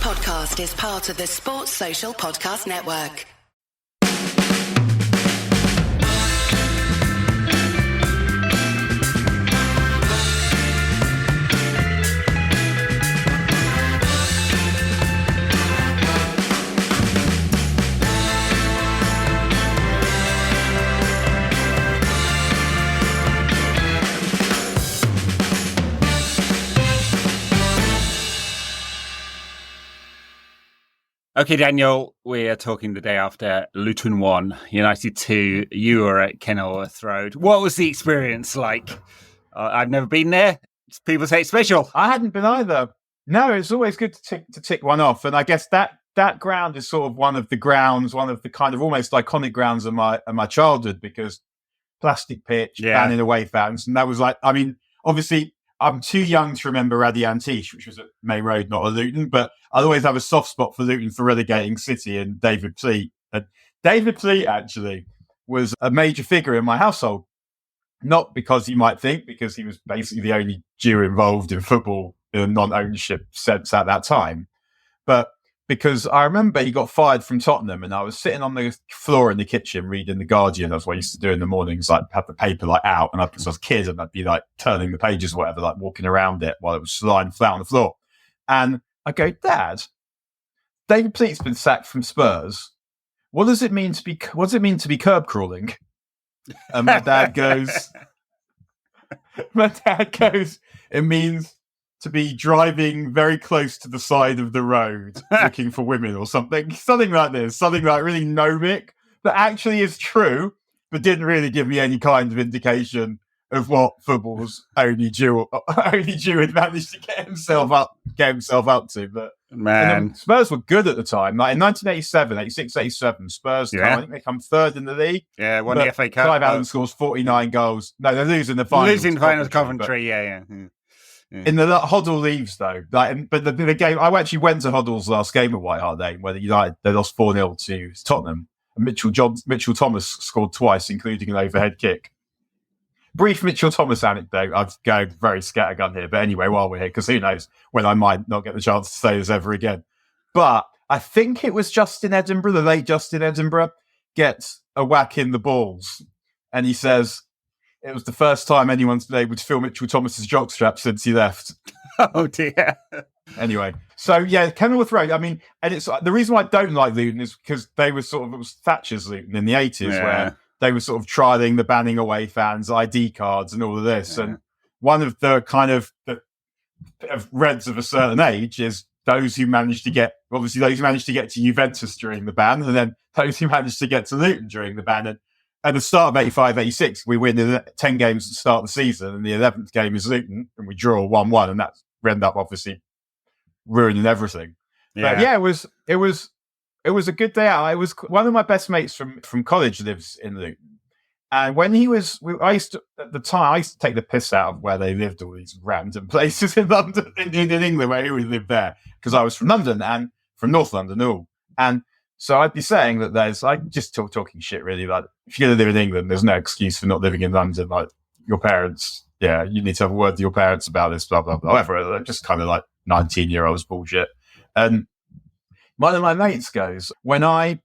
podcast is part of the Sports Social Podcast Network. Okay, Daniel, we are talking the day after Luton 1, United 2. You were at Kenilworth Road. What was the experience like? I've never been there. People say it's special. I hadn't been either. No, it's always good to tick one off. And I guess that ground is sort of one of the kind of almost iconic grounds of my childhood, because plastic pitch, banning away fans. And that was like, I mean, obviously, I'm too young to remember Radiantiche, which was at May Road, not at Luton, but I'd always have a soft spot for Luton for relegating City and David Pleat. And David Pleat actually was a major figure in my household, not because you might think, because he was basically the only Jew involved in football in a non-ownership sense at that time, but because I remember he got fired from Tottenham and I was sitting on the floor in the kitchen reading The Guardian. That's what I used to do in the mornings, like have the paper like out, and because I was a kid and I'd be like turning the pages or whatever, like walking around it while it was lying flat on the floor. And I go, Dad, David Pleat's been sacked from Spurs. What does it mean to be curb crawling? And my dad goes, it means to be driving very close to the side of the road looking for women or something like this, something like really gnomic that actually is true, but didn't really give me any kind of indication of what football's only Jew had managed to get himself up to. But man, Spurs were good at the time. Like in 1987, 86, 87, Spurs, I think they come third in the league. Yeah, won the FA Cup. Clive Allen scores 49 goals. No, they're losing the final. Losing the final to Coventry, yeah. In the Hoddle leaves though, but the game, I actually went to Hoddle's last game at White Hart Lane, where United they lost 4-0 to Tottenham. And Mitchell Thomas scored twice, including an overhead kick. Brief Mitchell Thomas anecdote. I've gone very scattergun here, but anyway, while we're here, because who knows when I might not get the chance to say this ever again. But I think it was Justin Edinburgh, the late Justin Edinburgh, gets a whack in the balls, and he says, it was the first time anyone's been able to feel Mitchell Thomas's jockstrap since he left. Oh dear. Anyway, so yeah, Kenilworth Road. I mean, and it's the reason why I don't like Luton is because they were it was Thatcher's Luton in the 80s, where they were sort of trialing the banning away fans, ID cards, and all of this. Yeah. And one of the kind of Reds of a certain age is those who managed to get to Juventus during the ban, and then those who managed to get to Luton during the ban. And at the start of 85, 86, we win 10 games at the start of the season, and the 11th game is Luton, and we draw 1-1, and that ended up obviously ruining everything. Yeah. But yeah, it was a good day out. I was one of my best mates from college lives in Luton, and when I used to take the piss out of where they lived, all these random places in London, in England, where he would live there, because I was from London and from North London, all. And so I'd be saying that there's just talking shit really. Like if you're going to live in England, there's no excuse for not living in London. Like your parents, you need to have a word with your parents about this, blah, blah, blah. However, just kind of like 19-year-olds bullshit. And one of my mates goes, when I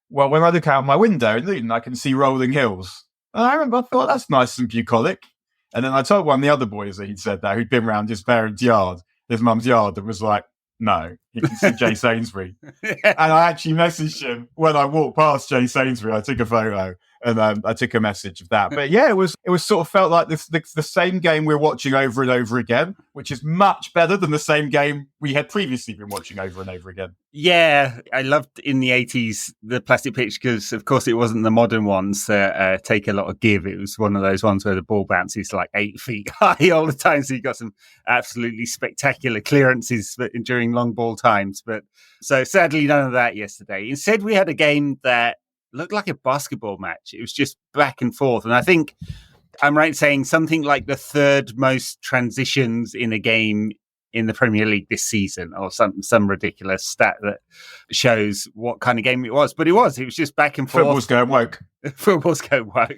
look out my window in Luton, I can see rolling hills. And I thought that's nice and bucolic. And then I told one of the other boys that he'd said that, who'd been around his parents' yard, his mum's yard, and was like, no, he can see Jay Sainsbury. And I actually messaged him when I walked past Jay Sainsbury. I took a photo and I took a message of that. But yeah, it was sort of felt like the same game we're watching over and over again, which is much better than the same game we had previously been watching over and over again. Yeah, I loved in the 80s the plastic pitch because, of course, it wasn't the modern ones that take a lot of give. It was one of those ones where the ball bounces like 8 feet high all the time. So you got some absolutely spectacular clearances during long ball times. But so sadly, none of that yesterday. Instead, we had a game that looked like a basketball match. It was just back and forth. And I think I'm right saying something like the third most transitions in a game in the Premier League this season, or some ridiculous stat that shows what kind of game it was. But it was just back and forth. Football's going woke. Football's going woke.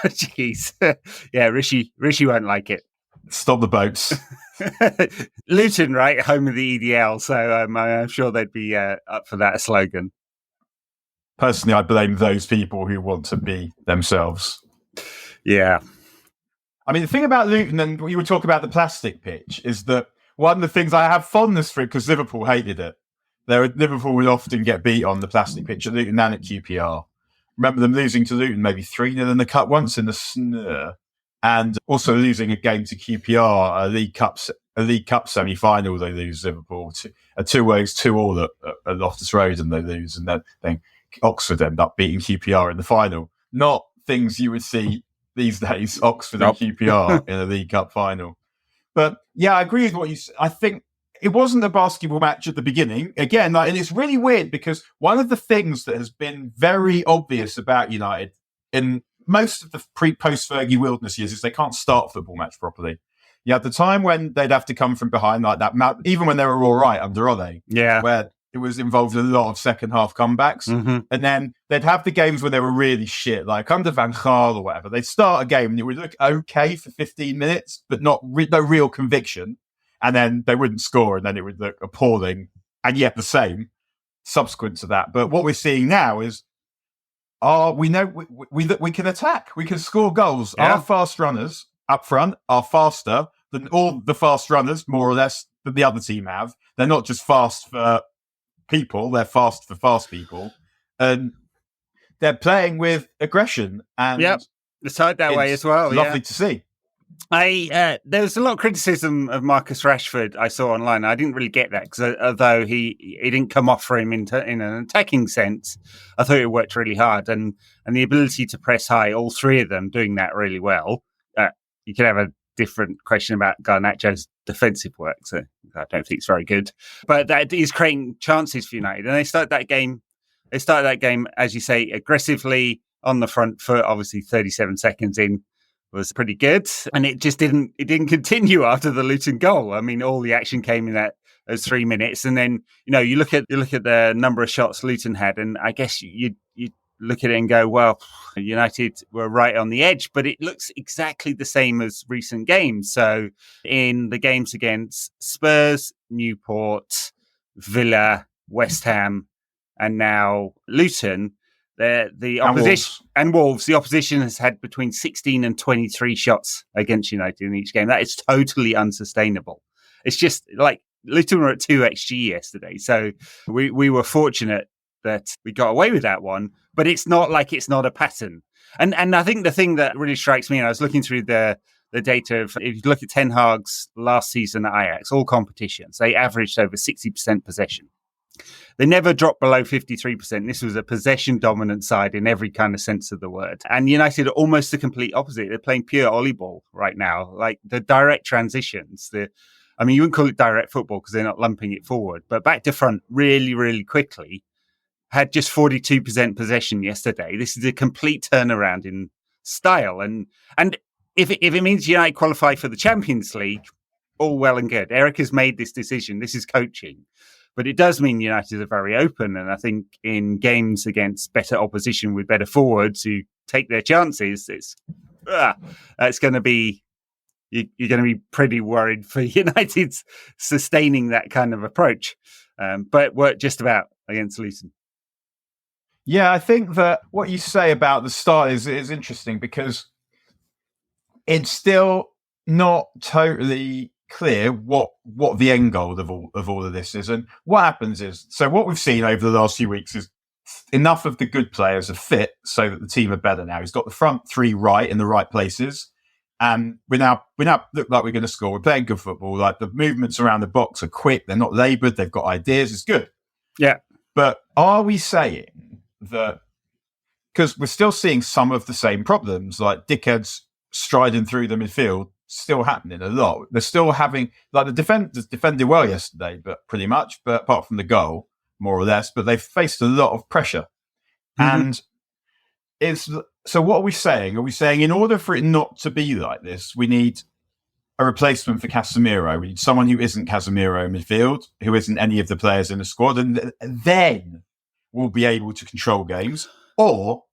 Jeez. Yeah, Rishi won't like it. Stop the boats. Luton, right? Home of the EDL. So I'm sure they'd be up for that slogan. Personally, I blame those people who want to be themselves. Yeah. I mean, the thing about Luton, and you were talking about the plastic pitch, is that one of the things I have fondness for it, because Liverpool hated it. Liverpool would often get beat on the plastic pitch at Luton and at QPR. Remember them losing to Luton maybe 3-0 in the cup once in the snur, and also losing a game to QPR, a League Cup semi-final. They lose Liverpool 2-2 at Loftus Road, and they lose, and then Oxford end up beating QPR in the final. Not things you would see these days, Oxford and QPR in a League Cup final. But yeah, I agree with what you said. I think it wasn't a basketball match at the beginning. Again, and it's really weird because one of the things that has been very obvious about United in most of the post-Fergie wilderness years is they can't start a football match properly. You had the time when they'd have to come from behind like that, even when they were all right under Ole. Yeah. Where it was involved in a lot of second-half comebacks. Mm-hmm. And then they'd have the games where they were really shit, like under Van Gaal or whatever. They'd start a game and it would look okay for 15 minutes, but no real conviction. And then they wouldn't score, and then it would look appalling, and yet the same subsequent to that. But what we're seeing now is, we know we can attack, we can score goals. Yeah. Our fast runners up front are faster than all the fast runners, more or less, that the other team have. They're not just fast for people; they're fast for fast people, and they're playing with aggression. And it's tied that way as well. Lovely to see. There was a lot of criticism of Marcus Rashford I saw online. I didn't really get that because although he didn't come off for him in an attacking sense, I thought it worked really hard and the ability to press high, all three of them doing that really well. You could have a different question about Garnacho's defensive work, so I don't think it's very good. But that is creating chances for United, and they started that game, as you say, aggressively on the front foot. Obviously, 37 seconds in was pretty good, and it just didn't continue after the Luton goal. I mean, all the action came in those 3 minutes, and then you look at the number of shots Luton had, and I guess you look at it and go, well, United were right on the edge, but it looks exactly the same as recent games. So in the games against Spurs, Newport, Villa, West Ham, and now Luton, the opposition and Wolves, the opposition has had between 16 and 23 shots against United in each game. That is totally unsustainable. It's just like Luton were at 2 XG yesterday, so we were fortunate that we got away with that one. But it's not like it's not a pattern. And I think the thing that really strikes me, and I was looking through the data of, if you look at Ten Hag's last season at Ajax, all competitions, they averaged over 60% possession. They never dropped below 53%. This was a possession-dominant side in every kind of sense of the word. And United are almost the complete opposite. They're playing pure Ollie ball right now. Like the direct transitions, you wouldn't call it direct football because they're not lumping it forward, but back to front really, really quickly. Had just 42% possession yesterday. This is a complete turnaround in style. And if it means United qualify for the Champions League, all well and good. Erik has made this decision. This is coaching. But it does mean United are very open. And I think in games against better opposition with better forwards who take their chances, it's going to be, you're going to be pretty worried for United's sustaining that kind of approach. But it worked just about against Luton. Yeah, I think that what you say about the start is interesting because it's still not totally clear what the end goal of all of this is. And what happens is, so what we've seen over the last few weeks is enough of the good players are fit so that the team are better now. He's got the front three right in the right places. And we now look like we're going to score. We're playing good football. Like the movements around the box are quick. They're not laboured. They've got ideas. It's good. Yeah. But are we saying that, because we're still seeing some of the same problems, like dickheads striding through the midfield, still happening a lot. They're still having, like the defenders defended well yesterday, but pretty much, but apart from the goal, more or less, but they've faced a lot of pressure. Mm-hmm. And so what are we saying? Are we saying in order for it not to be like this, we need a replacement for Casemiro? We need someone who isn't Casemiro in midfield, who isn't any of the players in the squad, and then we'll be able to control games, or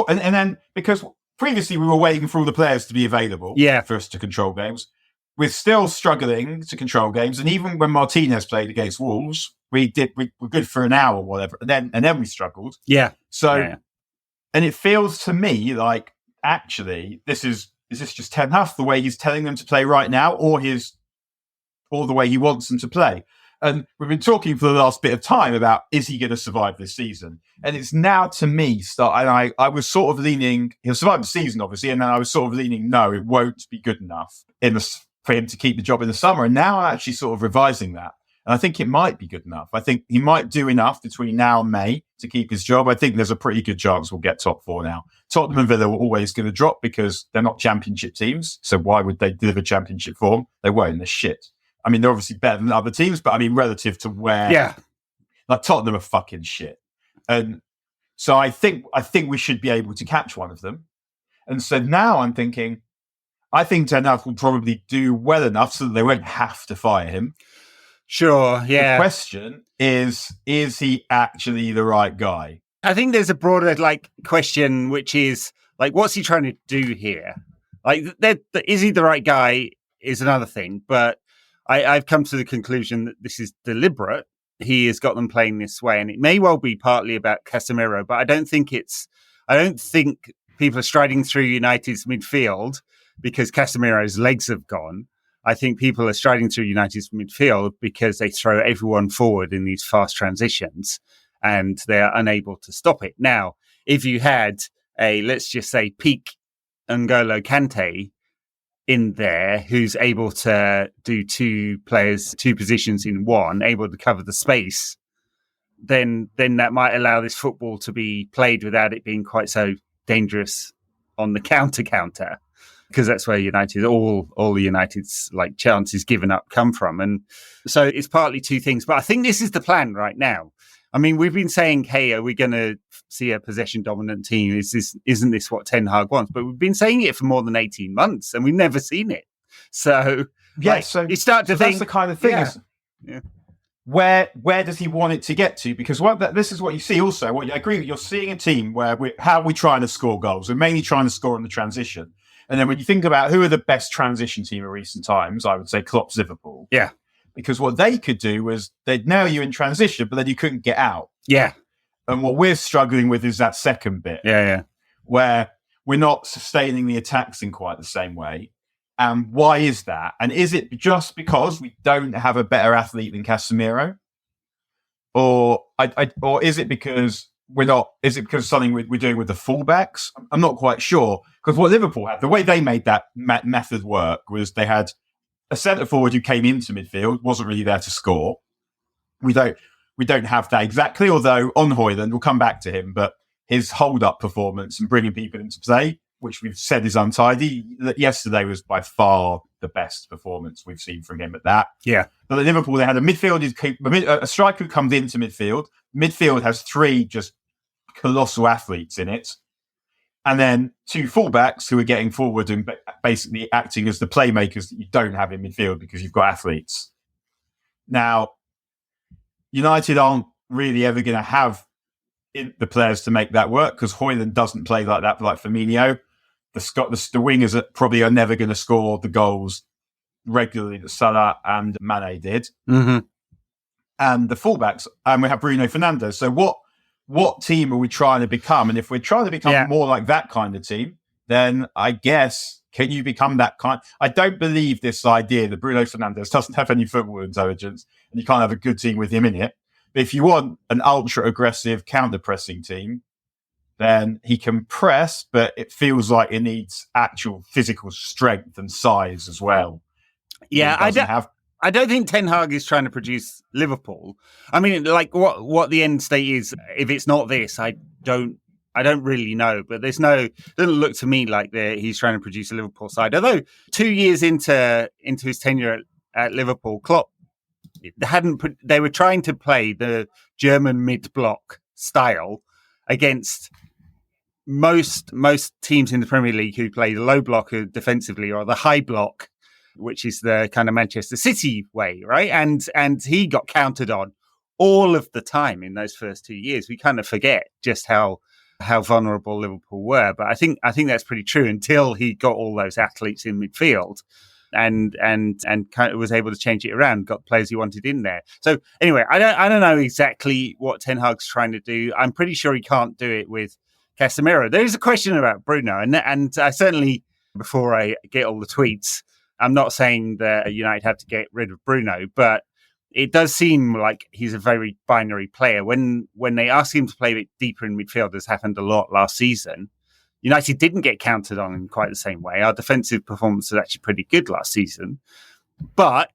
then because previously we were waiting for all the players to be available for us to control games. we're still struggling to control games. And even when Martinez played against Wolves, we were good for an hour or whatever. And then we struggled. Yeah. So, yeah. And it feels to me like, actually, is this just Ten Hag, the way he's telling them to play right now, or the way he wants them to play? And we've been talking for the last bit of time about, is he going to survive this season? And it's now, to me, and I was sort of leaning, he'll survive the season, obviously, and then I was sort of leaning, no, it won't be good enough for him to keep the job in the summer. And now I'm actually sort of revising that. And I think it might be good enough. I think he might do enough between now and May to keep his job. I think there's a pretty good chance we'll get top 4 now. Tottenham and Villa were always going to drop because they're not championship teams. So why would they deliver championship form? They won't. They're shit. I mean, they're obviously better than other teams, but I mean, relative to where, like Tottenham are fucking shit. And so I think we should be able to catch one of them. And so now I'm thinking, I think Ten Hag will probably do well enough so that they won't have to fire him. Sure, yeah. The question is he actually the right guy? I think there's a broader question, which is what's he trying to do here? Is he the right guy is another thing, but I've come to the conclusion that this is deliberate. He has got them playing this way, and it may well be partly about Castifiore, but I don't think people are striding through United's midfield because Casemiro's legs have gone. I think people are striding through United's midfield because they throw everyone forward in these fast transitions and they're unable to stop it. Now, if you had let's just say, peak N'Golo Kante in there, who's able to do two positions in one, able to cover the space, then that might allow this football to be played without it being quite so dangerous on the counter. Because that's where United, all the United's chances given up come from. And so it's partly two things. But I think this is the plan right now. I mean, we've been saying, hey, are we going to see a possession-dominant team? Isn't this what Ten Hag wants? But we've been saying it for more than 18 months, and we've never seen it. So, so you start to think... That's the kind of thing. Yeah. Where does he want it to get to? Because this is what you see also. I agree with, you're seeing a team where how are we trying to score goals? We're mainly trying to score on the transition. And then when you think about who are the best transition team in recent times, I would say Klopp's Liverpool. Yeah. Because what they could do was they'd nail you in transition, but then you couldn't get out. Yeah. And what we're struggling with is that second bit. Yeah. Where we're not sustaining the attacks in quite the same way. And why is that? And is it just because we don't have a better athlete than Casemiro? Or is it because is it because of something we're doing with the fullbacks? I'm not quite sure. Because what Liverpool had, the way they made that method work was they had a centre forward who came into midfield, wasn't really there to score. We don't have that exactly, although on Hojlund, we'll come back to him, but his hold-up performance and bringing people into play, which we've said is untidy, yesterday was by far the best performance we've seen from him at that. Yeah. But at Liverpool, they had a striker who comes into midfield. Midfield has 3 just colossal athletes in it. And then 2 fullbacks who are getting forward and basically acting as the playmakers that you don't have in midfield because you've got athletes. Now, United aren't really ever going to have the players to make that work because Hojlund doesn't play like that, like Firmino. The wingers are never going to score the goals regularly that Salah and Mane did. Mm-hmm. And the fullbacks, and we have Bruno Fernandes. So what team are we trying to become? And if we're trying to become more like that kind of team, then I guess, can you become that kind? I don't believe this idea that Bruno Fernandes doesn't have any football intelligence and you can't have a good team with him in it. But if you want an ultra-aggressive counter-pressing team, then he can press, but it feels like it needs actual physical strength and size as well. Yeah, I don't think Ten Hag is trying to produce Liverpool. I mean, what the end state is, if it's not this, I don't really know. But doesn't look to me like he's trying to produce a Liverpool side. Although 2 years into his tenure at Liverpool, Klopp they were trying to play the German mid-block style against most teams in the Premier League who play the low block defensively or the high block, which is the kind of Manchester City way, right? And he got counted on all of the time in those first 2 years. We kind of forget just how vulnerable Liverpool were. But I think that's pretty true until he got all those athletes in midfield. and kind of was able to change it around, got players he wanted in there. So anyway, I don't know exactly what Ten Hag's trying to do. I'm pretty sure he can't do it with Casemiro. There is a question about Bruno, and I certainly, before I get all the tweets, I'm not saying that United have to get rid of Bruno, but it does seem like he's a very binary player. When they ask him to play a bit deeper in midfield, as happened a lot last season, United didn't get counted on in quite the same way. Our defensive performance was actually pretty good last season, but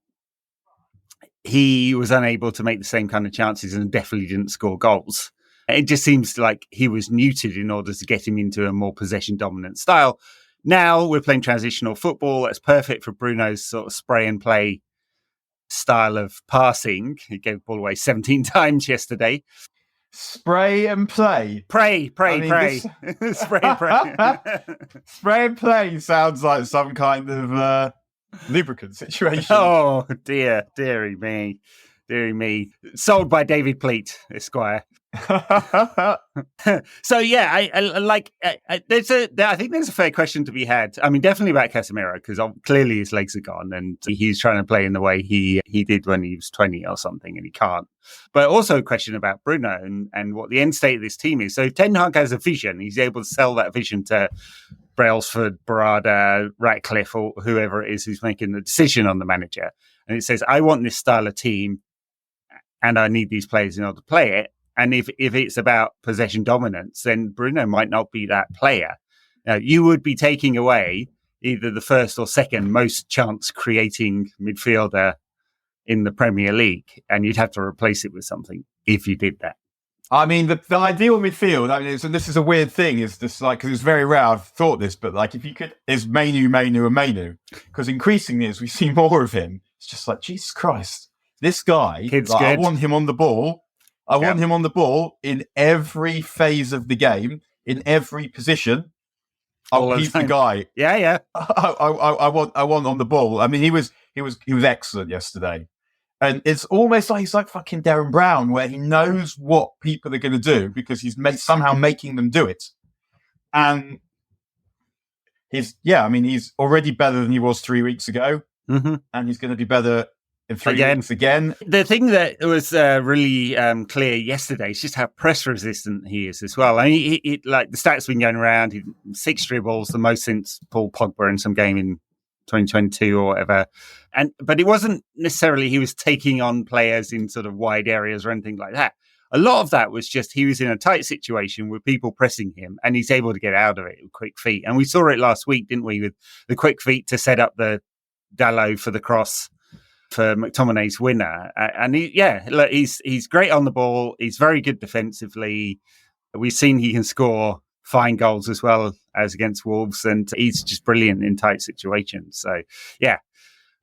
he was unable to make the same kind of chances and definitely didn't score goals. It just seems like he was neutered in order to get him into a more possession-dominant style. Now we're playing transitional football. That's perfect for Bruno's sort of spray and play style of passing. He gave the ball away 17 times yesterday. Spray and play. Pray. Spray and pray. Spray and play sounds like some kind of lubricant situation. Oh, dearie me. Sold by David Pleat, Esquire. So yeah, I like. I think there's a fair question to be had. I mean, definitely about Casemiro, because clearly his legs are gone, and he's trying to play in the way he did when he was 20 or something, and he can't. But also a question about Bruno and what the end state of this team is. So Ten Hag has a vision. He's able to sell that vision to Brailsford, Barada, Ratcliffe, or whoever it is who's making the decision on the manager. And it says, I want this style of team, and I need these players in order to play it. And if it's about possession dominance, then Bruno might not be that player. Now, you would be taking away either the first or second most chance creating midfielder in the Premier League, and you'd have to replace it with something if you did that. I mean, the ideal midfield, I mean, this is a weird thing, is this like, because it's very rare I've thought this, but like if you could, is Mainoo, because increasingly as we see more of him, it's just like, Jesus Christ, this guy, like, I want him on the ball. I want him on the ball in every phase of the game, in every position. He's the guy. Yeah. I want on the ball. I mean, he was excellent yesterday, and it's almost like he's like fucking Darren Brown, where he knows what people are going to do because he's somehow making them do it, and he's already better than he was 3 weeks ago, and he's going to be better in 3 weeks again. The thing that was really clear yesterday is just how press resistant he is as well. I mean, he like the stats been going around. He 6 dribbles, the most since Paul Pogba in some game in 2022 or whatever. But it wasn't necessarily he was taking on players in sort of wide areas or anything like that. A lot of that was just he was in a tight situation with people pressing him, and he's able to get out of it with quick feet. And we saw it last week, didn't we, with the quick feet to set up the Dalot for the cross for McTominay's winner. And he's great on the ball. He's very good defensively. We've seen he can score fine goals as well as against Wolves, and he's just brilliant in tight situations. So yeah,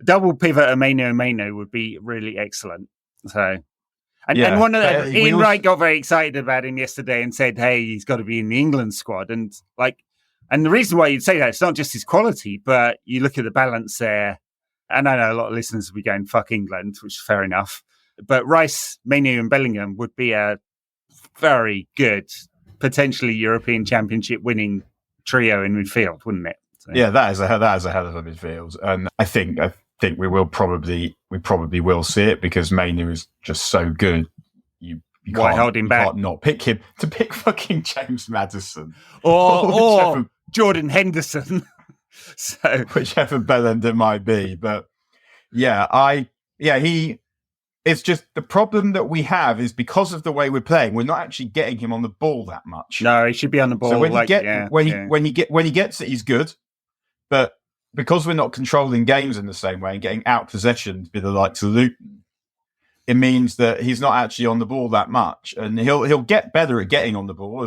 double pivot of Mainoo would be really excellent. So and one of the, Ian Wright got very excited about him yesterday and said, hey, he's got to be in the England squad. And the reason why you'd say that, it's not just his quality, but you look at the balance there. And I know a lot of listeners will be going, fuck England, which is fair enough. But Rice, Mainoo and Bellingham would be a very good, potentially European Championship winning trio in midfield, wouldn't it? So. Yeah, that is a hell of a midfield. And I think we probably will see it, because Mainoo is just so good. You can't hold him back. Can't not pick him. To pick fucking James Maddison. Or Jordan Henderson. So whichever Bellend it might be, but it's just the problem that we have is because of the way we're playing, we're not actually getting him on the ball that much. No, he should be on the ball. So when he gets it, he's good, but because we're not controlling games in the same way and getting out possessioned with the likes of Luton, it means that he's not actually on the ball that much, and he'll get better at getting on the ball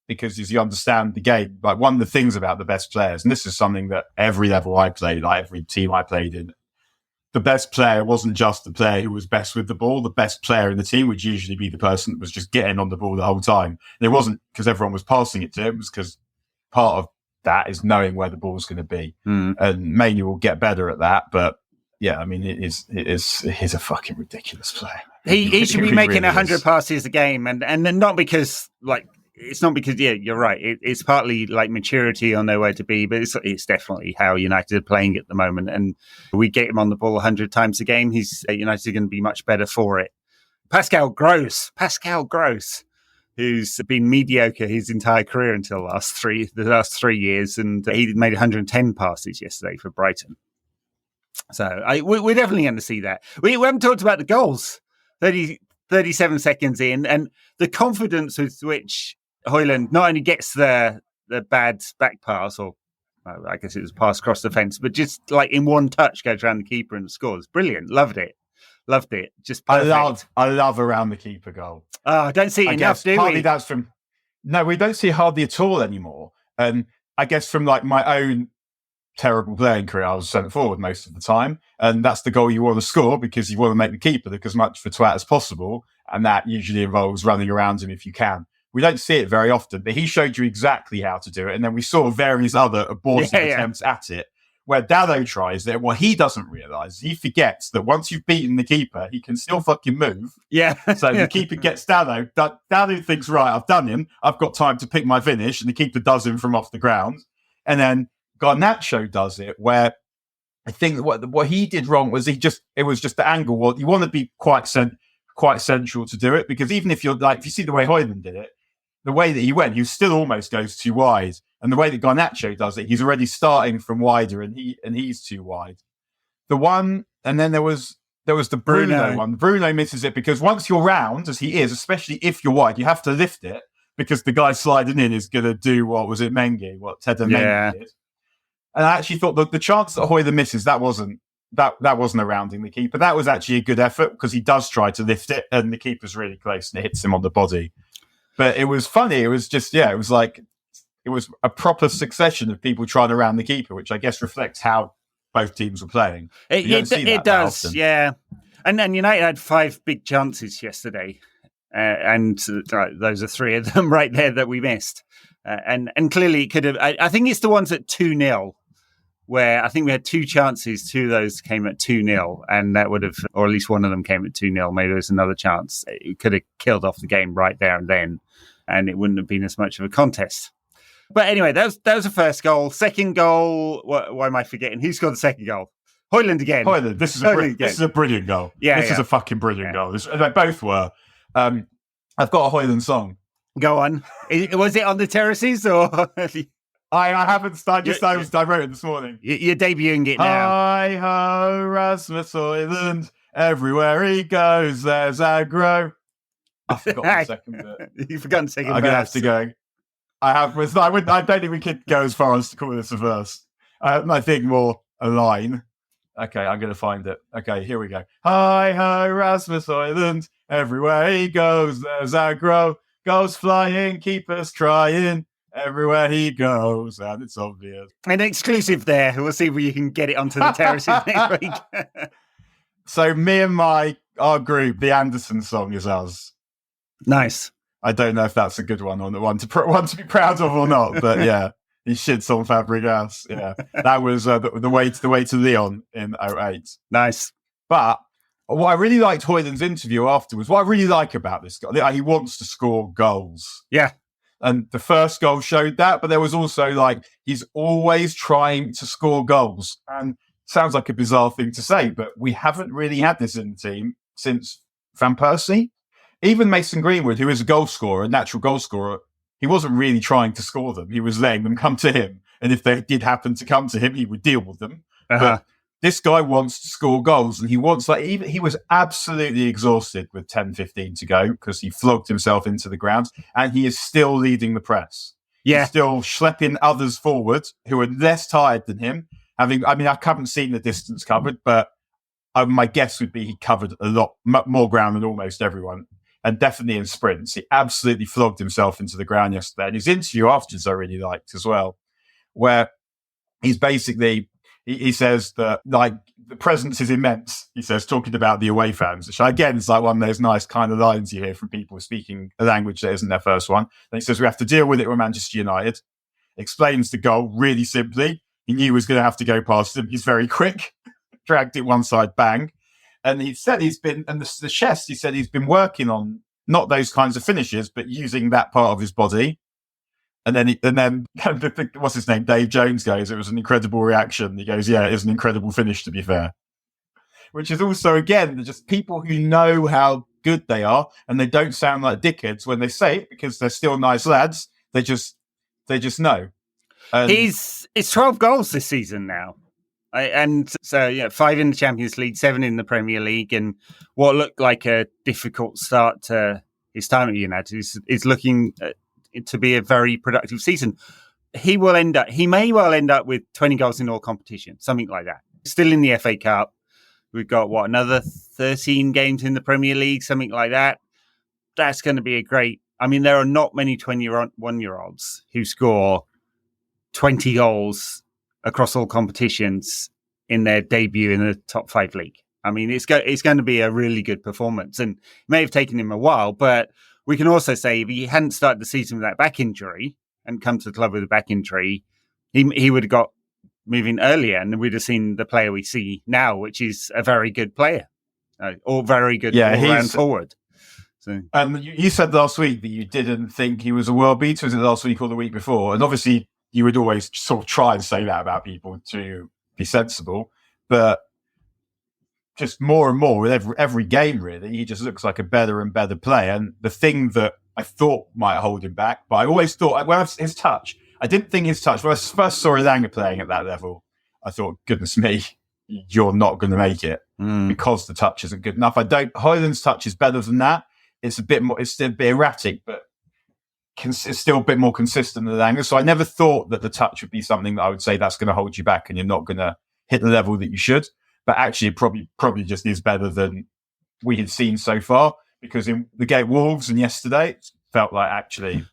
because you understand the game. Like, one of the things about the best players, and this is something that every level I played, like every team I played in, the best player wasn't just the player who was best with the ball. The best player in the team would usually be the person that was just getting on the ball the whole time. And it wasn't because everyone was passing it to him. It was because part of that is knowing where the ball's going to be. And Mainoo will get better at that. But yeah, I mean, he's a fucking ridiculous player. He should be making 100 passes a game, and not because like it's not because, you're right. It's partly like maturity or nowhere to be, but it's definitely how United are playing at the moment. And we get him on the ball 100 times a game. United are going to be much better for it. Pascal Gross, who's been mediocre his entire career until the last 3 years, and he made 110 passes yesterday for Brighton. So we're definitely going to see that. We haven't talked about the goals. 37 seconds in, and the confidence with which Hojlund not only gets the bad back pass, or I guess it was pass across the fence, but just like in one touch goes around the keeper and scores. Brilliant. Loved it. Just perfect. I love around the keeper goal. Oh, I don't see it enough, do we? No, we don't see it hardly at all anymore. And I guess from like my own terrible playing career, I was centre forward most of the time, and that's the goal you want to score because you want to make the keeper look as much of a twat as possible, and that usually involves running around him if you can. We don't see it very often, but he showed you exactly how to do it, and then we saw various other abortive attempts at it, where Dado tries it. What he doesn't realise, he forgets that once you've beaten the keeper, he can still fucking move. Yeah. So the keeper gets Dado. Dado thinks, right, I've done him. I've got time to pick my finish, and the keeper does him from off the ground. And then Garnacho does it, where I think what he did wrong was it was just the angle. Well, you want to be quite central to do it, because even if if you see the way Hojlund did it, the way that he went, he still almost goes too wide. And the way that Garnacho does it, he's already starting from wider, and he's too wide. The one, and then there was the Bruno one. Bruno misses it because once you're round, as he is, especially if you're wide, you have to lift it because the guy sliding in is going to do what Tedder Mengi did. And I actually thought the chance that Hojlund misses, that wasn't a rounding the keeper. That was actually a good effort because he does try to lift it, and the keeper's really close and it hits him on the body. But it was funny. It was just, it was like, it was a proper succession of people trying to round the keeper, which I guess reflects how both teams were playing. It does, yeah. And then United had 5 big chances yesterday, and those are 3 of them right there that we missed. And clearly it could have. I think it's the ones at 2-0, where I think we had 2 chances. 2 of those came at 2-0, and that would have, or at least one of them came at 2-0. Maybe there's another chance. It could have killed off the game right there and then, and it wouldn't have been as much of a contest. But anyway, that was the first goal. Second goal, why am I forgetting? Who scored the second goal? Hojlund again. Hojlund. This is a brilliant goal. Yeah, this is a fucking brilliant goal. They both were. I've got a Hojlund song. Go on. Was it on the terraces or? I haven't started. I wrote it this morning. You're debuting it now. Hi ho, Rasmus Hojlund. Everywhere he goes, there's aggro. I forgot the second bit. You've forgotten the second bit. I'm going to have to go. I don't think we could go as far as to call this a verse. I think more a line. Okay, I'm going to find it. Okay, here we go. Hi ho, Rasmus Hojlund. Everywhere he goes, there's aggro. Goes flying, keepers trying. Everywhere he goes, and it's obvious. An exclusive there. We'll see if you can get it onto the terraces next week. So me and our group, the Anderson song is ours. Nice. I don't know if that's a good one or one to be proud of or not, but yeah, he shits on Fabregas. Yeah, that was the way to Leon in 2008. Nice. But what I really liked Hojlund's interview afterwards, what I really like about this guy, he wants to score goals. Yeah. And the first goal showed that, but there was also he's always trying to score goals. And sounds like a bizarre thing to say, but we haven't really had this in the team since Van Persie. Even Mason Greenwood, who is a natural goal scorer, he wasn't really trying to score them. He was letting them come to him. And if they did happen to come to him, he would deal with them. But this guy wants to score goals, and he was absolutely exhausted with 10-15 to go because he flogged himself into the ground, and he is still leading the press. Yeah. He's still schlepping others forward who are less tired than him. I haven't seen the distance covered, but my guess would be he covered a lot more ground than almost everyone, and definitely in sprints. He absolutely flogged himself into the ground yesterday. And his interview afterwards I really liked as well, where he's basically... He says that the presence is immense. He says, talking about the away fans, which again is one of those nice kind of lines you hear from people speaking a language that isn't their first one. Then he says, we have to deal with it with Manchester United. Explains the goal really simply. He knew he was going to have to go past him. He's very quick. Dragged it one side, bang. And he said the chest, he said he's been working on not those kinds of finishes, but using that part of his body. And then what's his name? Dave Jones goes, it was an incredible reaction. He goes, yeah, it was an incredible finish, to be fair. Which is also, again, just people who know how good they are, and they don't sound like dickheads when they say it, because they're still nice lads. They just know. It's 12 goals this season now. And so, 5 in the Champions League, 7 in the Premier League, and what looked like a difficult start to his time at United is looking to be a very productive season. He may well end up with 20 goals in all competitions, something like that. Still in the FA Cup. We've got, another 13 games in the Premier League, something like that. That's going to be a great... I mean, there are not many 21-year-olds who score 20 goals across all competitions in their debut in the top 5 league. I mean, it's going to be a really good performance, and it may have taken him a while, but we can also say if he hadn't started the season with that back injury and come to the club with a back injury, he would have got moving earlier, and we'd have seen the player we see now, which is a very good player, or very good all-round forward. So. You said last week that you didn't think he was a world beater. Was it last week or the week before? And obviously, you would always sort of try and say that about people to be sensible, but just more and more with every game, really, he just looks like a better and better player. And the thing that I thought might hold him back, but I always thought, his touch. I didn't think his touch. When I first saw Elanga playing at that level, I thought, goodness me, you're not going to make it because the touch isn't good enough. Hojlund's touch is better than that. It's a bit more. It's still a bit erratic, but it's still a bit more consistent than Elanga. So I never thought that the touch would be something that I would say that's going to hold you back, and you're not going to hit the level that you should. But actually, it probably just is better than we had seen so far. Because in the game Wolves and yesterday, it felt like actually,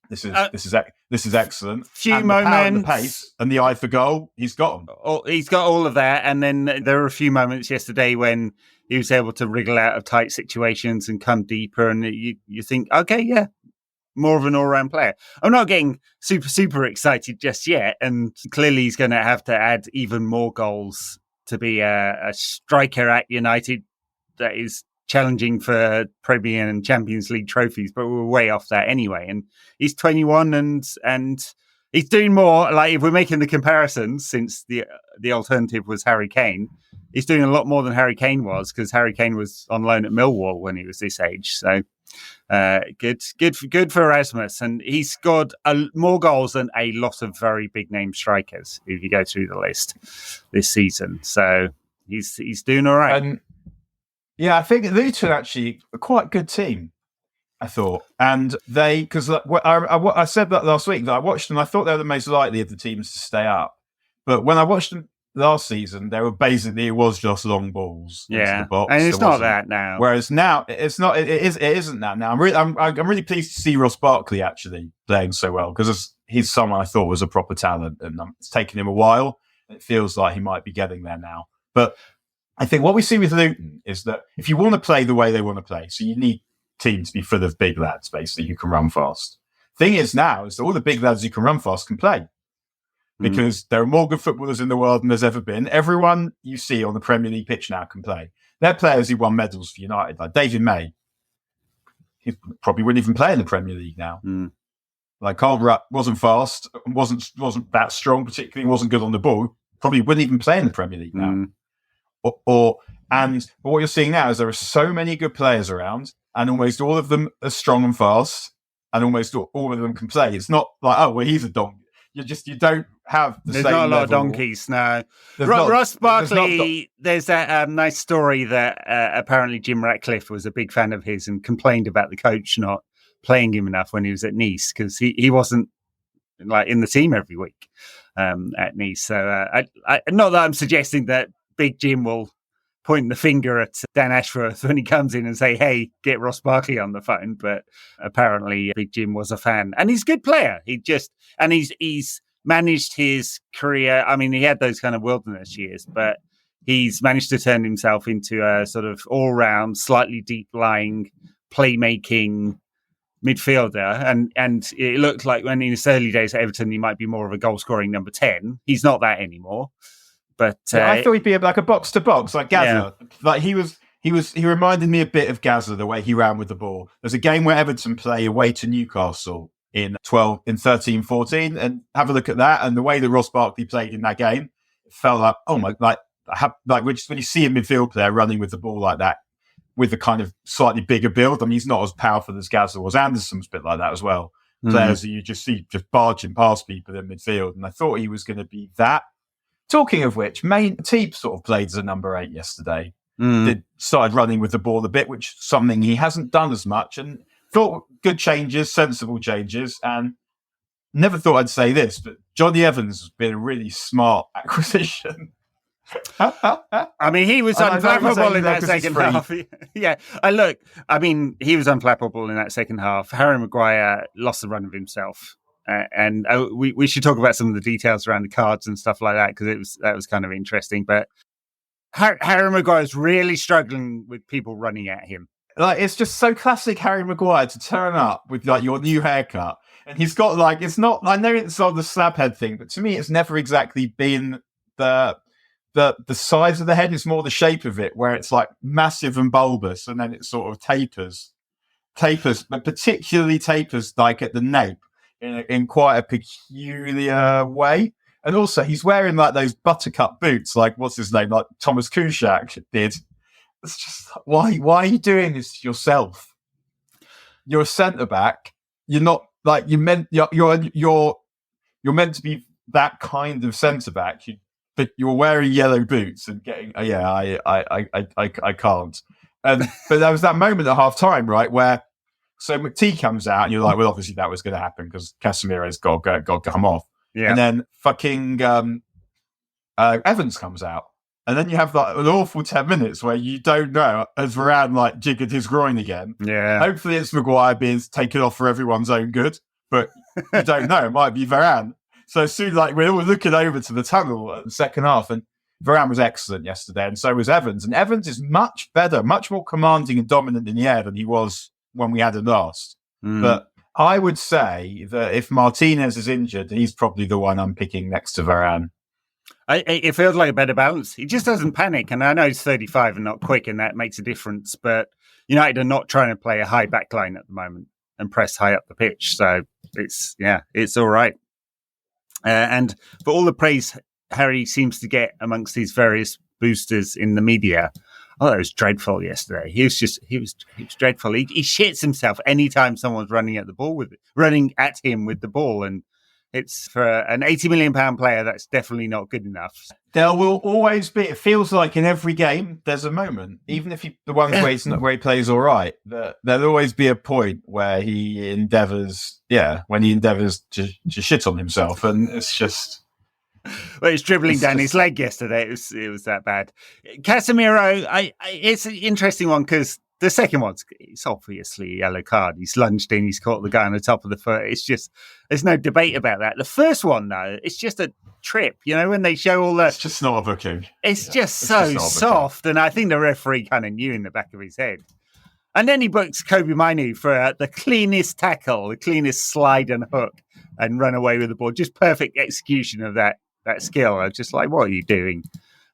this is excellent. Few and moments, the power and the pace, and the eye for goal. He's got them. He's got all of that, and then there were a few moments yesterday when he was able to wriggle out of tight situations and come deeper, and you think, okay, yeah, more of an all-round player. I'm not getting super excited just yet, and clearly he's going to have to add even more goals to be a striker at United that is challenging for Premier and Champions League trophies, but we're way off that anyway. And he's 21 and he's doing more. Like, if we're making the comparisons, since the alternative was Harry Kane, he's doing a lot more than Harry Kane was, because Harry Kane was on loan at Millwall when he was this age. So good for Rasmus, and he's scored more goals than a lot of very big name strikers if you go through the list this season. So he's doing all right. Yeah, I think Luton actually a quite good team, I thought. And because I said that last week, that I watched them, I thought they were the most likely of the teams to stay up. But when I watched them last season, it was just long balls into the box. And it's not that now. Whereas now, it's not. It isn't that now. I'm really pleased to see Ross Barkley actually playing so well, because he's someone I thought was a proper talent, and it's taken him a while. It feels like he might be getting there now. But I think what we see with Luton is that if you want to play the way they want to play, so you need teams to be full of big lads, basically, who can run fast. Thing is now is that all the big lads who can run fast can play, because there are more good footballers in the world than there's ever been. Everyone you see on the Premier League pitch now can play. They're players who won medals for United, like David May. He probably wouldn't even play in the Premier League now. Like Carl Rutt wasn't fast, wasn't that strong, particularly wasn't good on the ball. Probably wouldn't even play in the Premier League now. But what you're seeing now is there are so many good players around, and almost all of them are strong and fast, and almost all of them can play. It's not like, oh, well, he's a donkey. You don't have the There's same not a lot level. of donkeys, no. Ross Barkley, there's that nice story that apparently Jim Ratcliffe was a big fan of his and complained about the coach not playing him enough when he was at Nice, because he wasn't like in the team every week at Nice. So not that I'm suggesting that Big Jim will point the finger at Dan Ashworth when he comes in and say, hey, get Ross Barkley on the phone. But apparently Big Jim was a fan, and he's a good player. He's managed his career. I mean, he had those kind of wilderness years, but he's managed to turn himself into a sort of all-round, slightly deep-lying, playmaking midfielder. And it looked like when in his early days at Everton, he might be more of a goal-scoring number 10. He's not that anymore. But I thought he'd be like a box to box, like Gazza. Yeah. Like he was He reminded me a bit of Gazza, the way he ran with the ball. There's a game where Everton play away to Newcastle in 13-14, and have a look at that. And the way that Ross Barkley played in that game, it felt like, oh my, when you see a midfield player running with the ball like that, with a kind of slightly bigger build. I mean, he's not as powerful as Gazza was. Anderson's a bit like that as well. Players that you just see just barging past people in midfield. And I thought he was going to be that. Talking of which, Teep sort of played as a number 8 yesterday. Started running with the ball a bit, which is something he hasn't done as much. And thought good changes, sensible changes. And never thought I'd say this, but Johnny Evans has been a really smart acquisition. I mean, he was unflappable in that second half. Yeah, look, I mean, he was unflappable in that second half. Harry Maguire lost the run of himself. And we should talk about some of the details around the cards and stuff like that, because that was kind of interesting. But Harry Maguire's really struggling with people running at him. Like, it's just so classic Harry Maguire to turn up with like your new haircut. And he's got like, it's not, I know it's on the slab head thing, but to me, it's never exactly been the size of the head. Is more the shape of it, where it's like massive and bulbous, and then it sort of tapers, but particularly tapers like at the nape in quite a peculiar way. And also, he's wearing like those buttercup boots, like what's his name, like Thomas Kuszczak did. It's just why are you doing this to yourself? You're a centre back. You're not like you're meant to be that kind of centre back. But you're wearing yellow boots and getting, I can't. But there was that moment at half time, right, where so McTee comes out and you're like, well, obviously that was going to happen because Casimiro's got to come off. Yeah. And then fucking Evans comes out. And then you have like an awful 10 minutes where you don't know, as Varane like jiggered his groin again. Yeah. Hopefully it's Maguire being taken off for everyone's own good, but you don't know. It might be Varane. So soon, like, we're all looking over to the tunnel at the second half, and Varane was excellent yesterday, and so was Evans. And Evans is much better, much more commanding and dominant in the air than he was when we had him last. But I would say that if Martinez is injured, he's probably the one I'm picking next to Varane. It feels like a better balance. He just doesn't panic, and I know he's 35 and not quick, and that makes a difference. But United are not trying to play a high back line at the moment and press high up the pitch, so it's all right. And for all the praise Harry seems to get amongst these various boosters in the media, it was dreadful yesterday. He was dreadful. He shits himself anytime someone's running at him with the ball, and it's for an £80 million player. That's definitely not good enough. There will always be. It feels like in every game there's a moment, even if the ones where he plays all right. There'll always be a point where he endeavours, to shit on himself, and it's just. Well, it's dribbling down his leg yesterday. It was that bad. Casemiro, it's an interesting one because the second it's obviously a yellow card. He's lunged in, he's caught the guy on the top of the foot. It's just, there's no debate about that. The first one, though, it's just a trip. When they show all the... It's just not a booking. It's just so soft, and I think the referee kind of knew in the back of his head. And then he books Kobbie Mainoo for the cleanest tackle, the cleanest slide and hook, and run away with the ball. Just perfect execution of that skill. I was just like, what are you doing?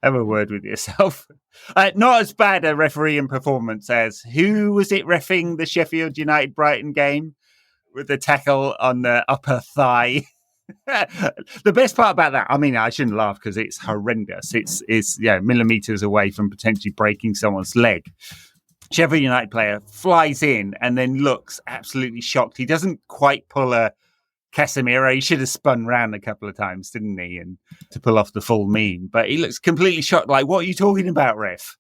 Have a word with yourself. Not as bad a refereeing performance as, who was it reffing the Sheffield United Brighton game with the tackle on the upper thigh? The best part about that, I mean, I shouldn't laugh because it's horrendous. It's millimeters away from potentially breaking someone's leg. Sheffield United player flies in and then looks absolutely shocked. He doesn't quite pull a Casemiro. He should have spun round a couple of times, didn't he? And to pull off the full meme. But he looks completely shocked, like, what are you talking about, ref?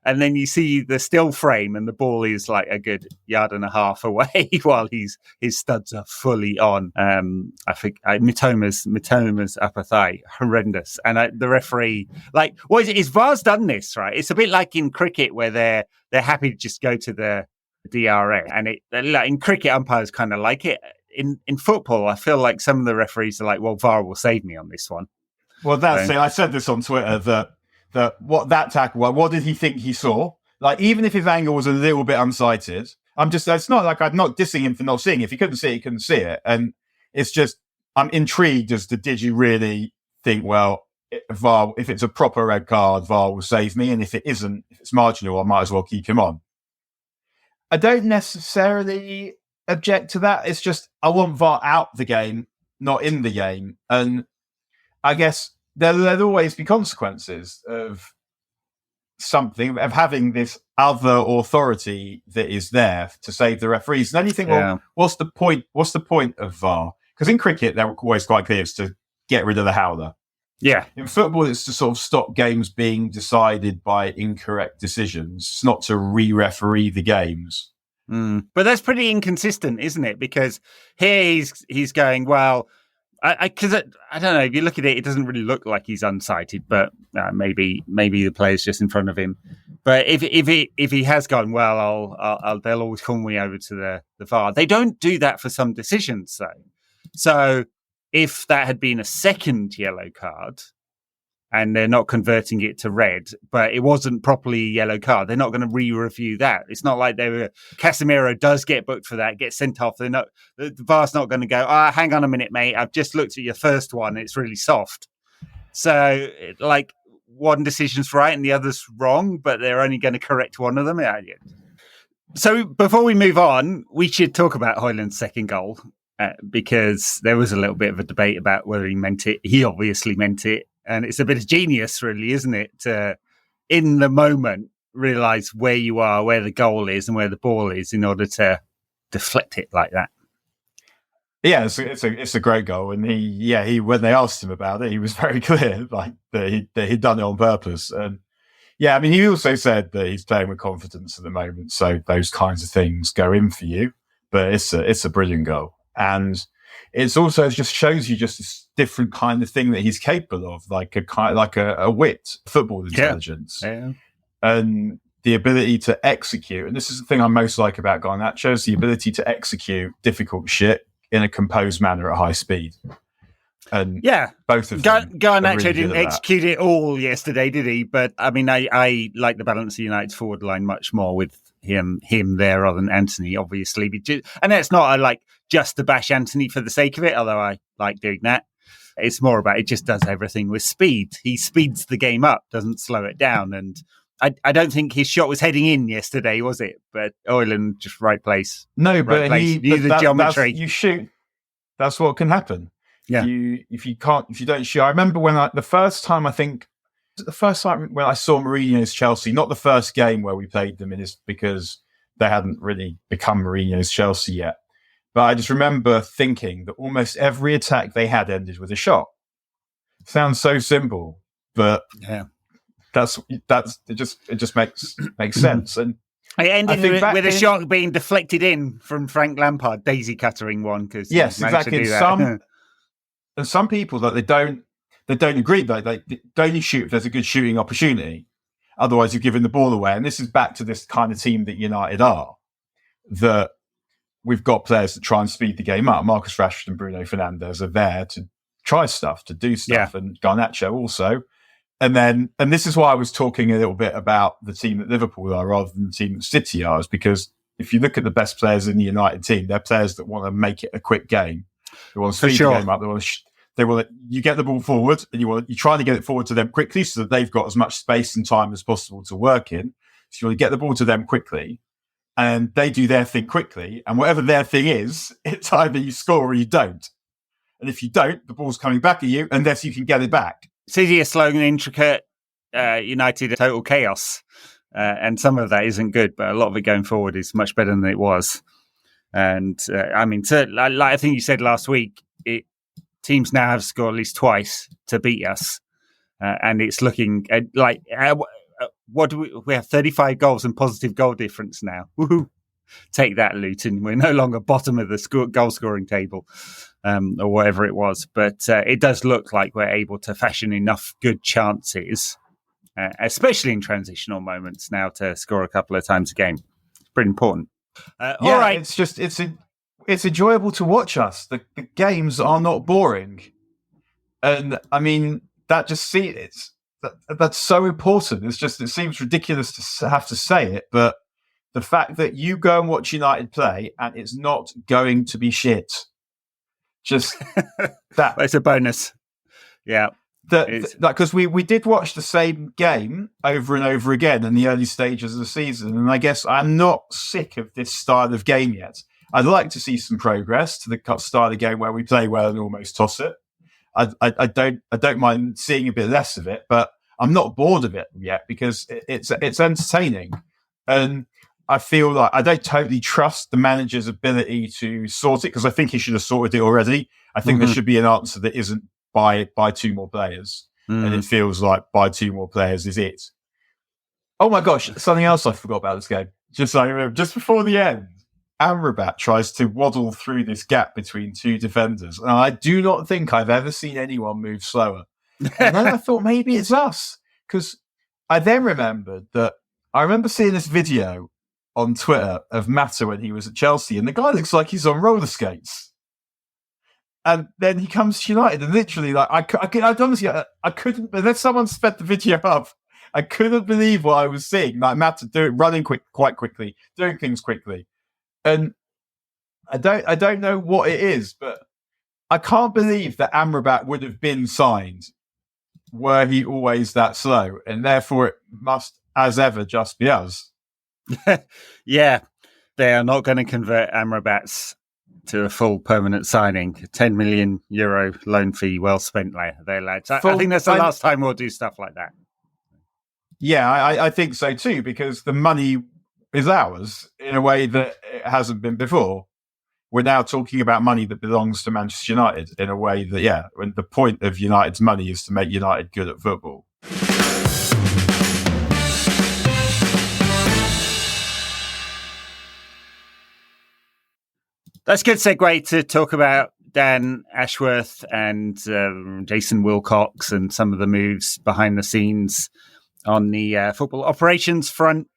And then you see the still frame and the ball is like a good yard and a half away while his studs are fully on. I think Mittoma's upper thigh, horrendous. And the referee, like, what is it? Is VAR's done this, right? It's a bit like in cricket where they're happy to just go to the DRA. And in cricket, umpires kind of like it. In football, I feel like some of the referees are like, well, VAR will save me on this one. Well, that's it. I said this on Twitter that what that tackle, what did he think he saw? Like, even if his angle was a little bit unsighted, it's not like I'm not dissing him for not seeing it. If he couldn't see it, he couldn't see it. And it's just, I'm intrigued as to, did you really think, well, VAR, if it's a proper red card, VAR will save me, and if it isn't, if it's marginal, I might as well keep him on. I don't necessarily object to that. It's just I want VAR out the game, not in the game, and I guess there'll always be consequences of something, of having this other authority that is there to save the referees. And then you think, well, what's the point? What's the point of VAR? Because in cricket, they're always quite clear: it's to get rid of the howler. Yeah. In football, it's to sort of stop games being decided by incorrect decisions. It's not to re-referee the games. But that's pretty inconsistent, isn't it? Because here he's going, well, because I don't know, if you look at it, it doesn't really look like he's unsighted, but maybe the player's just in front of him. But if he has gone, well, they'll always call me over to the VAR. They don't do that for some decisions, though. So if that had been a second yellow card and they're not converting it to red, but it wasn't properly a yellow card, they're not going to re-review that. It's not like Castifiore does get booked for that, gets sent off. The VAR's not going to go, hang on a minute, mate, I've just looked at your first one, it's really soft. So, like, one decision's right and the other's wrong, but they're only going to correct one of them. So before we move on, we should talk about Hojlund's second goal. Because there was a little bit of a debate about whether he meant it. He obviously meant it. And it's a bit of genius, really, isn't it? To, in the moment, realise where you are, where the goal is and where the ball is in order to deflect it like that. Yeah, it's a great goal. And he when they asked him about it, he was very clear, like that he'd done it on purpose. And yeah, I mean, he also said that he's playing with confidence at the moment. So those kinds of things go in for you. But it's a brilliant goal. And it's also just shows you just this different kind of thing that he's capable of, like a wit, football intelligence, and the ability to execute. And this is the thing I most like about Garnacho's, the ability to execute difficult shit in a composed manner at high speed. And both of them. Garnacho really didn't execute it all yesterday, did he? But I mean, I like the balance of United's forward line much more with him there rather than Anthony, obviously. And that's not just to bash Anthony for the sake of it, although I like doing that. It's more about it just does everything with speed. He speeds the game up, doesn't slow it down. And I don't think his shot was heading in yesterday, was it? But Hojlund, just right place. No, but he knew the geometry. You shoot. That's what can happen. Yeah. If you don't shoot. I remember when the first time when I saw Mourinho's Chelsea, not the first game where we played them because they hadn't really become Mourinho's Chelsea yet. But I just remember thinking that almost every attack they had ended with a shot. Sounds so simple, but it just makes sense. And it ended with a shot being deflected in from Frank Lampard, daisy cuttering one. Because yes, exactly. And some people that they don't agree, though. They only shoot if there's a good shooting opportunity. Otherwise, you've given the ball away. And this is back to this kind of team that United are, that we've got players that try and speed the game up. Marcus Rashford and Bruno Fernandes are there to try stuff, to do stuff, and Garnacho also. And this is why I was talking a little bit about the team that Liverpool are rather than the team that City are, is because if you look at the best players in the United team, they're players that want to make it a quick game. They want to speed the game up. They want you get the ball forward, and you're trying to get it forward to them quickly so that they've got as much space and time as possible to work in. So you want to get the ball to them quickly, and they do their thing quickly. And whatever their thing is, it's either you score or you don't. And if you don't, the ball's coming back at you unless you can get it back. City is slow and intricate. United total chaos, and some of that isn't good, but a lot of it going forward is much better than it was. And I mean, like I think you said last week, teams now have scored at least twice to beat us, and it's looking like what do we have 35 goals and positive goal difference now. Woohoo! Take that, Luton. We're no longer bottom of the goal scoring table, or whatever it was. But it does look like we're able to fashion enough good chances, especially in transitional moments now, to score a couple of times a game. It's pretty important. All right, it's enjoyable to watch us. The games are not boring, and I mean that that's so important. It seems ridiculous to have to say it, but the fact that you go and watch United play and it's not going to be shit, just that it's a bonus. Yeah. Because we did watch the same game over and over again in the early stages of the season, and I guess I'm not sick of this style of game yet. I'd like to see some progress to the style of game where we play well and almost toss it. I don't mind seeing a bit less of it, but I'm not bored of it yet because it's entertaining, and I feel like I don't totally trust the manager's ability to sort it because I think he should have sorted it already. I think there should be an answer that isn't buy 2 more players, and it feels like buy 2 more players is it. Oh my gosh, something else I forgot about this game. Just before the end, Amrabat tries to waddle through this gap between 2 defenders, and I do not think I've ever seen anyone move slower. And then I thought maybe it's us, because I then remembered that I remember seeing this video on Twitter of Mata when he was at Chelsea, and the guy looks like he's on roller skates. And then he comes to United, and literally, like I couldn't. Unless someone sped the video up, I couldn't believe what I was seeing. Like Mata running quite quickly, doing things quickly, and I don't know what it is, but I can't believe that Amrabat would have been signed were he always that slow, and therefore it must, as ever, just be us. Yeah, they are not going to convert Amrabat's to a full permanent signing. €10 million loan fee, well spent there, lads. I think that's the last time we'll do stuff like that. Yeah, I think so too, because the money is ours in a way that it hasn't been before. We're now talking about money that belongs to Manchester United in a way that, when the point of United's money is to make United good at football. That's a good segue to talk about Dan Ashworth and Jason Wilcox and some of the moves behind the scenes on the football operations front.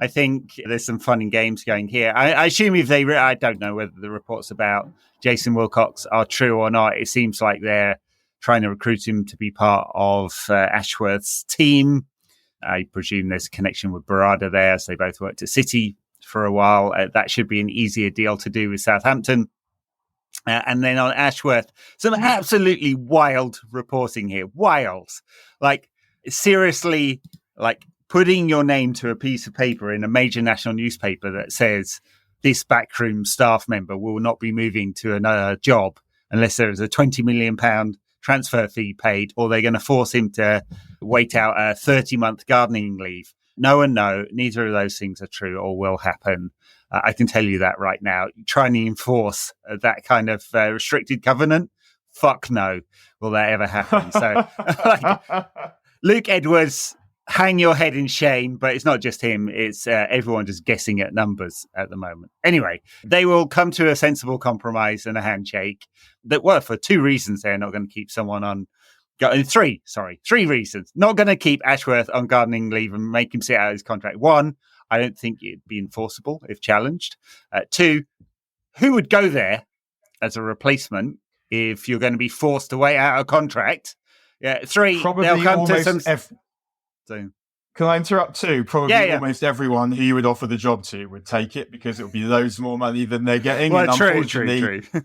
I think there's some fun and games going here. I assume I don't know whether the reports about Jason Wilcox are true or not. It seems like they're trying to recruit him to be part of Ashworth's team. I presume there's a connection with Barada there, as they both worked at City for a while. That should be an easier deal to do with Southampton. And then on Ashworth, some absolutely wild reporting here. Wild. Like, seriously, like putting your name to a piece of paper in a major national newspaper that says this backroom staff member will not be moving to another job unless there is a £20 million transfer fee paid, or they're going to force him to wait out a 30-month gardening leave. No, neither of those things are true or will happen. I can tell you that right now. Trying to enforce that kind of restricted covenant, fuck no, will that ever happen? So, Luke Edwards, hang your head in shame, but it's not just him. It's everyone just guessing at numbers at the moment. Anyway, they will come to a sensible compromise and a handshake that were for 2 reasons. They're not going to keep someone on. 3 reasons. Not going to keep Ashworth on gardening leave and make him sit out his contract. 1, I don't think it'd be enforceable if challenged. 2, who would go there as a replacement if you're going to be forced to wait out a contract? 3, probably they'll come to some... Can I interrupt too? Probably almost everyone who you would offer the job to would take it because it would be loads more money than they're getting. Well, and true.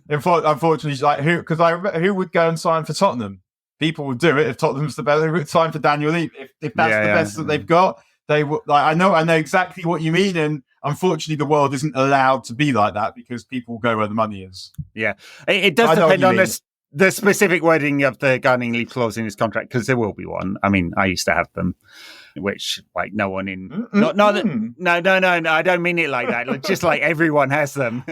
Unfortunately, like who would go and sign for Tottenham? People would do it if Tottenham's the best. They would sign for Daniel Levy. If that's the best that they've got, they would. Like, I know exactly what you mean, and unfortunately, the world isn't allowed to be like that because people go where the money is. Yeah, it does depend on the specific wording of the gardening leave clause in his contract, because there will be one. I mean, I used to have them, which like no one in no, I don't mean it like that. Just like everyone has them.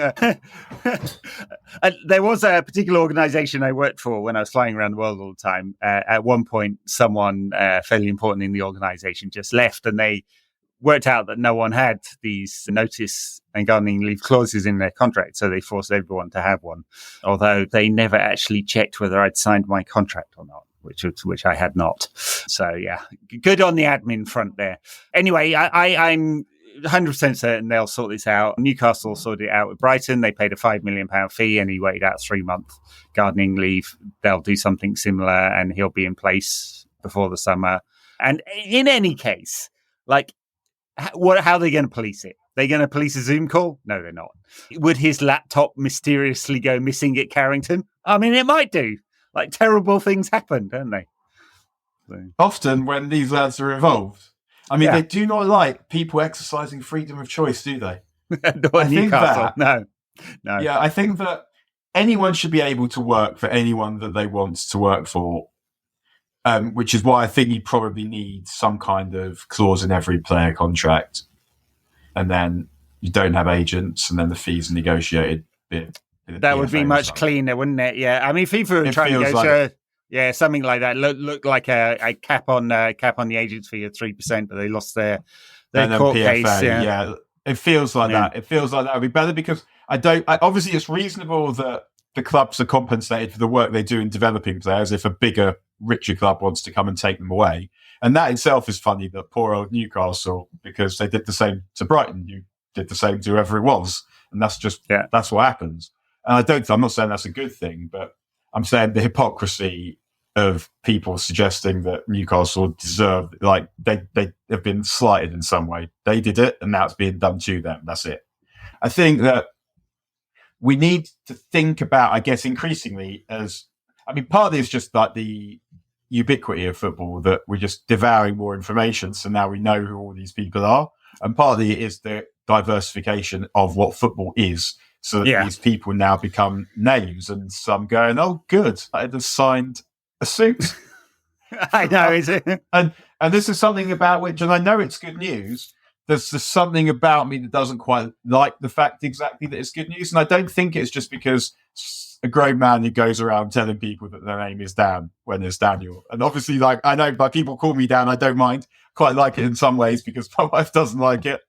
There was a particular organisation I worked for when I was flying around the world all the time. At one point, someone fairly important in the organisation just left, and they worked out that no one had these notice and gardening leave clauses in their contract, so they forced everyone to have one, although they never actually checked whether I'd signed my contract or not, which I had not. So, yeah, good on the admin front there. Anyway, I'm 100% certain they'll sort this out. Newcastle sorted it out with Brighton. They paid a £5 million fee and he waited out 3-month gardening leave. They'll do something similar and he'll be in place before the summer. And in any case, like, how are they going to police it? They're going to police a Zoom call? No, they're not. Would his laptop mysteriously go missing at Carrington? I mean, it might do. Like, terrible things happen, don't they? So. Often when these lads are involved, I mean, they do not like people exercising freedom of choice, do they? I think that, no. Yeah, I think that anyone should be able to work for anyone that they want to work for, which is why I think you probably need some kind of clause in every player contract. And then you don't have agents, and then the fees are negotiated. That would be much cleaner, wouldn't it? Yeah, I mean, FIFA are trying to go something like that. Look like a cap on the agents fee of 3%, but they lost their court PFA, case. Yeah, it feels like that. It feels like that would be better because obviously it's reasonable that the clubs are compensated for the work they do in developing players if a bigger, richer club wants to come and take them away. And that itself is funny that poor old Newcastle, because they did the same to Brighton, you did the same to whoever it was. And that's just, that's what happens. And I'm not saying that's a good thing, but I'm saying the hypocrisy of people suggesting that Newcastle deserve, like they have been slighted in some way. They did it and now it's being done to them. That's it. I think that we need to think about, I guess, increasingly part of it is just like the ubiquity of football, that we're just devouring more information. So now we know who all these people are. And part of it is the diversification of what football is. So that these people now become names, and some going, oh, good, I just signed a suit. I know, is it? And this is something about which, and I know it's good news, there's something about me that doesn't quite like the fact exactly that it's good news. And I don't think it's just because a grown man who goes around telling people that their name is Dan when it's Daniel. And obviously, like, I know by people call me Dan, I don't mind. Quite like it in some ways because my wife doesn't like it.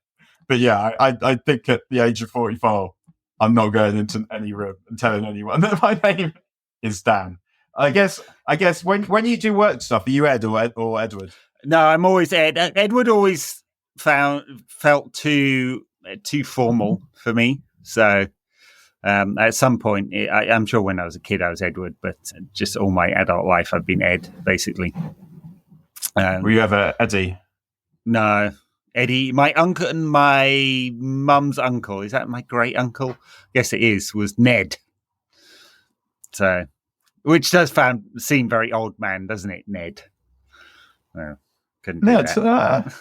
But yeah, I think at the age of 44, I'm not going into any room and telling anyone that my name is Dan. I guess when you do work stuff, are you Ed or Edward? No, I'm always Ed. Edward always felt too formal for me. So at some point, I'm sure when I was a kid, I was Edward, but just all my adult life, I've been Ed, basically. Were you ever Eddie? No. Eddie, my uncle and my mum's uncle, is that my great uncle? Yes, it is, was Ned. So, which does seem very old man, doesn't it, Ned? No, couldn't do that.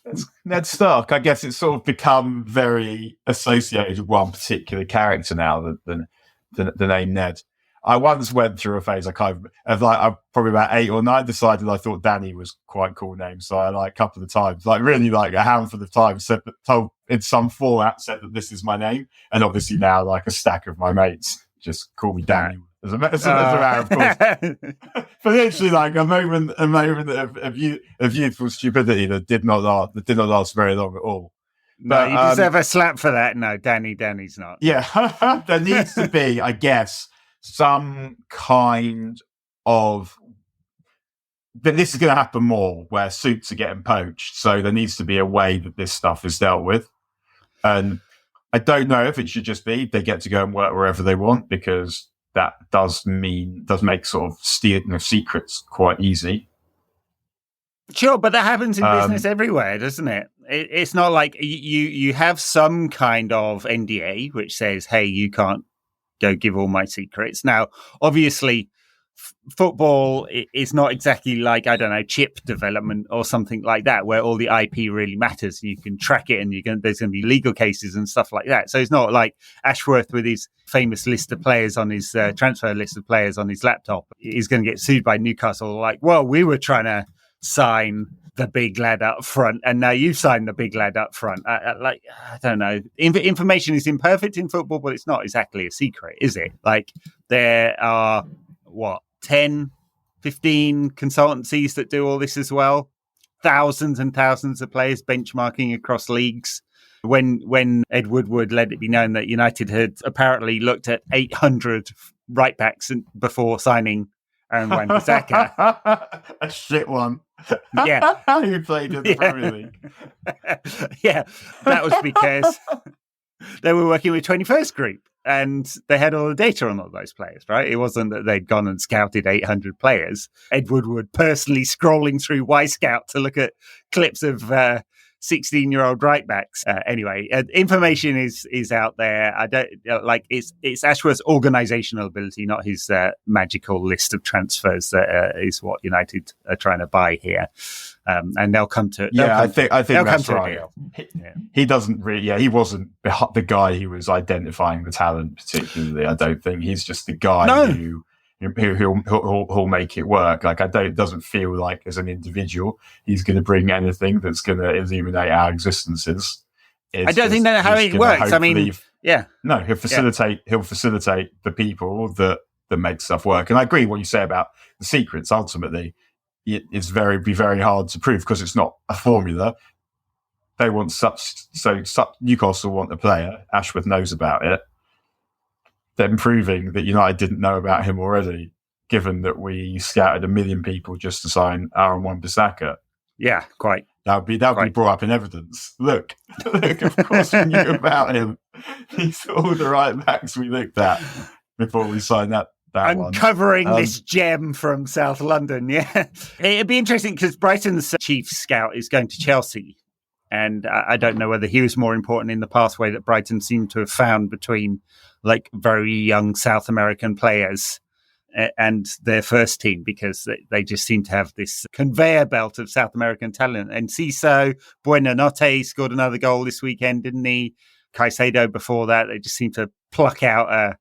It's Ned Stark. I guess it's sort of become very associated with one particular character now, the name Ned. I once went through a phase, probably about 8 or 9, decided I thought Danny was quite a cool name. So I a couple of times, really a handful of times, told in some format, said that this is my name. And obviously now a stack of my mates just call me Danny. As a matter of course. But literally a moment of youthful stupidity that did not last very long at all. No, you deserve a slap for that. No, Danny's not. Yeah. There needs to be, I guess, some kind of, but this is going to happen more where suits are getting poached. So there needs to be a way that this stuff is dealt with. And I don't know if it should just be they get to go and work wherever they want, because that does make sort of stealing of secrets quite easy. Sure, but that happens in business everywhere, doesn't it? It's not like you have some kind of NDA which says, hey, you can't go give all my secrets. Now, obviously, football is not exactly like, I don't know, chip development or something like that, where all the IP really matters. You can track it, and there's going to be legal cases and stuff like that. So it's not like Ashworth with his famous list of players on his transfer list of players on his laptop is going to get sued by Newcastle. Like, well, we were trying to sign the big lad up front, and now you've signed the big lad up front. I don't know. Information is imperfect in football, but it's not exactly a secret, is it? Like, there are 10, 15 consultancies that do all this as well. Thousands and thousands of players benchmarking across leagues. When Ed Woodward let it be known that United had apparently looked at 800 right backs before signing Aaron Wan-Bissaka. A shit one. Yeah. Who played in the Premier League. Yeah, that was because they were working with 21st Group, and they had all the data on all those players, right? It wasn't that they'd gone and scouted 800 players. Ed Woodward personally scrolling through Y-Scout to look at clips of 16-year-old right backs. Anyway, information is out there. I don't it's Ashworth's organisational ability, not his magical list of transfers that is what United are trying to buy here. And they'll come to. I think that's right. He doesn't really. Yeah, he wasn't the guy who was identifying the talent particularly. I don't think he's just the guy who'll make it work. Like it doesn't feel like as an individual he's going to bring anything that's going to illuminate our existences. I don't think that's how it works. I mean, no, he'll facilitate the people that make stuff work. And I agree what you say about the secrets. Ultimately, it's be very hard to prove because it's not a formula. They want Newcastle want a player. Ashworth knows about it. Them proving that United didn't know about him already, given that we scouted 1 million people just to sign Aaron Wan-Bissaka. Yeah, quite. That would be brought up in evidence. Look, of course we knew about him. He's all the right backs we looked at before we signed that uncovering one. this gem from South London. Yeah, it'd be interesting because Brighton's chief scout is going to Chelsea, and I don't know whether he was more important in the pathway that Brighton seemed to have found between like very young South American players and their first team, because they just seem to have this conveyor belt of South American talent. And Ciso, Buenanote scored another goal this weekend, didn't he? Caicedo before that. They just seem to pluck out a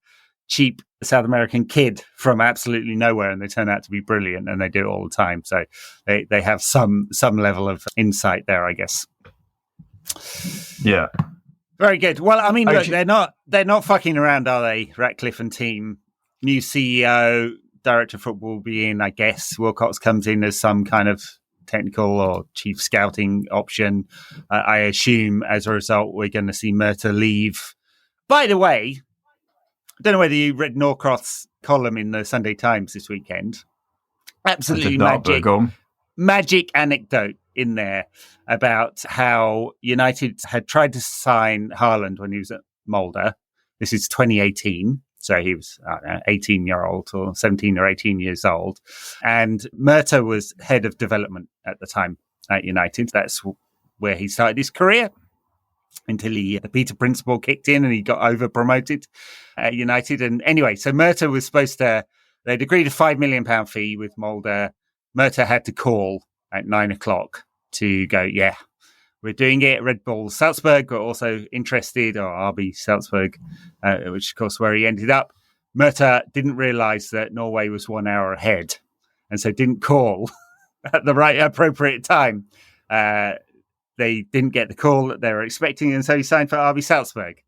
cheap South American kid from absolutely nowhere, and they turn out to be brilliant, and they do it all the time. So they have some level of insight there, I guess. Yeah. Very good. Well, I mean, look, they're not fucking around, are they? Ratcliffe and team. New CEO, director of football will be in, I guess. Wilcox comes in as some kind of technical or chief scouting option. I assume as a result, we're going to see Murtough leave. By the way, I don't know whether you read Norcross's column in the Sunday Times this weekend. Absolutely magic anecdote in there about how United had tried to sign Harland when he was at Mulder. This is 2018. So he was, 18-year-old or 17 or 18 years old. And Murtough was head of development at the time at United. That's where he started his career until the Peter principle kicked in and he got over-promoted at United. And anyway, so Murtough was they'd agreed a £5 million fee with Mulder. Murtough had to call at 9 o'clock to go, yeah, we're doing it. Red Bull Salzburg were also interested, or RB Salzburg, which, of course, where he ended up. Murtough didn't realise that Norway was 1 hour ahead, and so didn't call at the right appropriate time. They didn't get the call that they were expecting, and so he signed for RB Salzburg.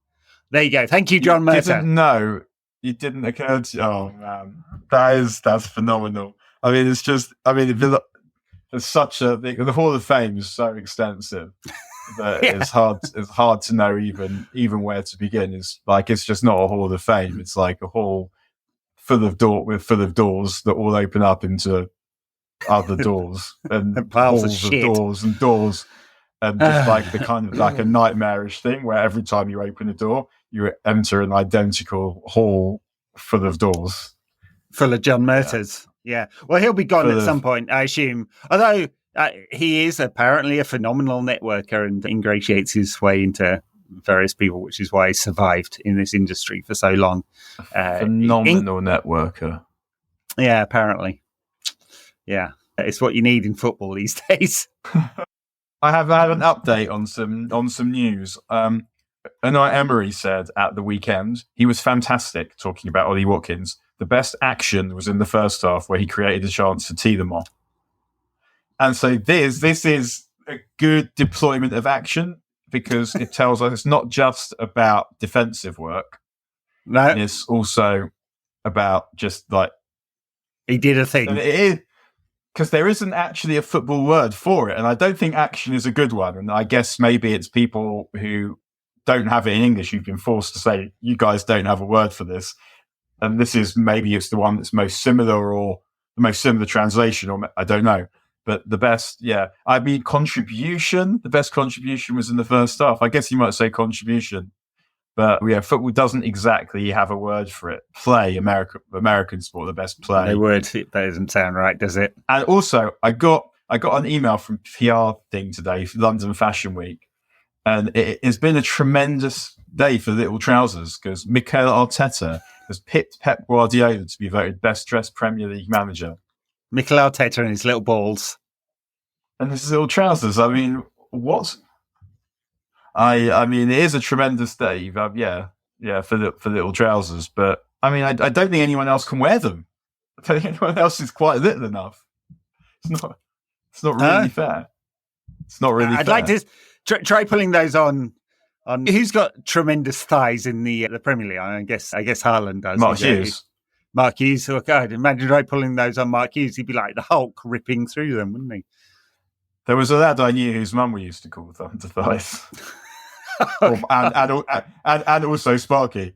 There you go. Thank you, John Murtough. You didn't occur to you. Oh, man. That's phenomenal. I mean, it's such the Hall of Fame is so extensive that it's hard to know even where to begin. It's just not a Hall of Fame. It's like a hall full of doors that all open up into other doors and piles halls of doors and doors, and just like the kind of like a nightmarish thing where every time you open a door, you enter an identical hall full of doors, full of John Murtaughs. Yeah, well, he'll be gone at some point, I assume. Although he is apparently a phenomenal networker and ingratiates his way into various people, which is why he survived in this industry for so long. Phenomenal networker. Yeah, apparently. Yeah, it's what you need in football these days. I have had an update on some news. Unai Emery said at the weekend he was fantastic talking about Ollie Watkins. The best action was in the first half where he created a chance to tee them off. And so this is a good deployment of action because it tells us it's not just about defensive work. No. It's also about just like... He did a thing. It is, because there isn't actually a football word for it. And I don't think action is a good one. And I guess maybe it's people who don't have it in English who've been forced to say, you guys don't have a word for this. And this is maybe it's the one that's most similar or the most similar translation, or I don't know. But the best, the best contribution was in the first half. I guess you might say contribution. But yeah, football doesn't exactly have a word for it. Play, American sport, the best play. They would. That doesn't sound right, does it? And also, I got I got an email from PR thing today for London Fashion Week, and it has been a tremendous day for Little Trousers because Mikel Arteta has picked Pep Guardiola to be voted best dressed Premier League manager. Mikel Arteta and his little balls. And this is Little Trousers. I mean, what? I mean, it is a tremendous day. For Little Trousers. But I mean, I don't think anyone else can wear them. I don't think anyone else is quite little enough. It's not really fair. It's not really. I'd fair. like to try pulling those on. Who's got tremendous thighs in the Premier League? I guess Harland does. Mark Hughes. Mark Hughes. Oh God! Imagine try pulling those on Mark Hughes. He'd be like the Hulk ripping through them, wouldn't he? There was a lad I knew whose mum we used to call thunder thighs, and also Sparky.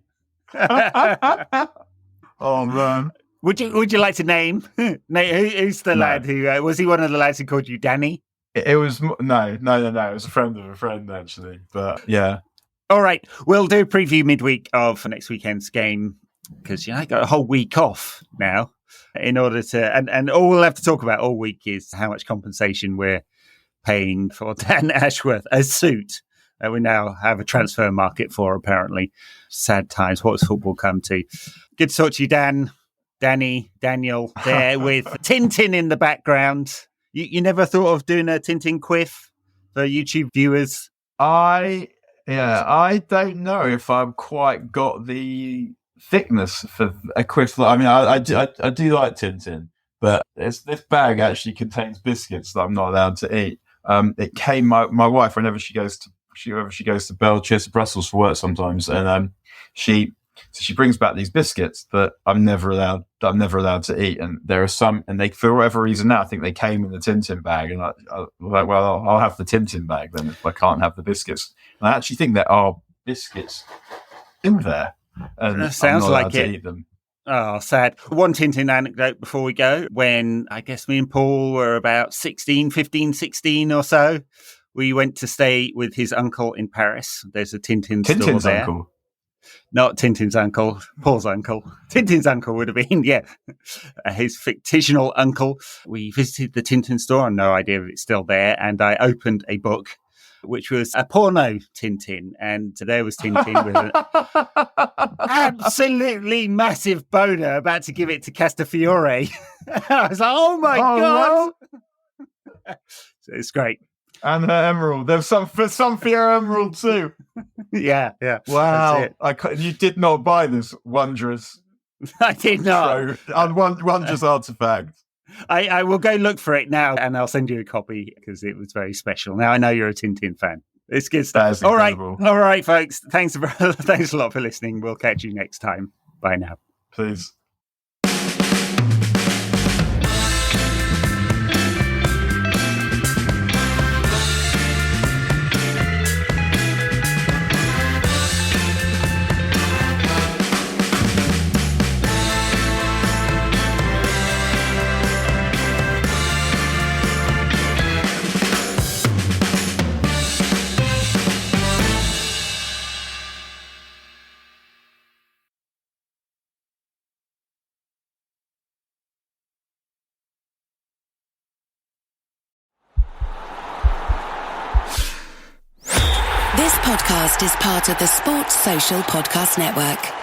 Oh man! Would you like to name? Who's the lad who was he one of the lads who called you Danny? It was no. It was a friend of a friend actually, but yeah. All right, we'll do a preview midweek of next weekend's game because I got a whole week off now. In order to and all we'll have to talk about all week is how much compensation we're paying for Dan Ashworth, a suit that we now have a transfer market for. Apparently, sad times. What has football come to? Good to talk to you, Daniel, there with Tintin in the background. You never thought of doing a Tintin quiff for YouTube viewers? I don't know if I've quite got the thickness for a quiff. I mean, I do like Tintin, but this bag actually contains biscuits that I'm not allowed to eat. It came my wife whenever she goes to Belchester, Brussels for work sometimes, and she brings back these biscuits that I'm never allowed to eat, and there are some, and they, for whatever reason now, I think they came in the Tintin bag, and I'm like, well, I'll have the Tintin bag then if I can't have the biscuits. And I actually think there are biscuits in there, and that sounds I'm not allowed like to it. eat them. Oh, sad. One Tintin anecdote before we go. When I guess me and Paul were about 16 or so, we went to stay with his uncle in Paris. There's a Tintin store there. Uncle. Not Tintin's uncle, Paul's uncle. Tintin's uncle would have been, his fictional uncle. We visited the Tintin store, no idea if it's still there, and I opened a book, which was a porno Tintin, and there was Tintin with an absolutely massive boner about to give it to Castifiore. I was like, oh my God! Well. So it's great. And her emerald. There's some for your emerald too. Yeah. Wow. You did not buy this wondrous. I did not. Wondrous artifact. I will go look for it now, and I'll send you a copy because it was very special. Now I know you're a Tintin fan. It's good stuff. All right, folks. Thanks a lot for listening. We'll catch you next time. Bye now. Please. This podcast is part of the Sports Social Podcast Network.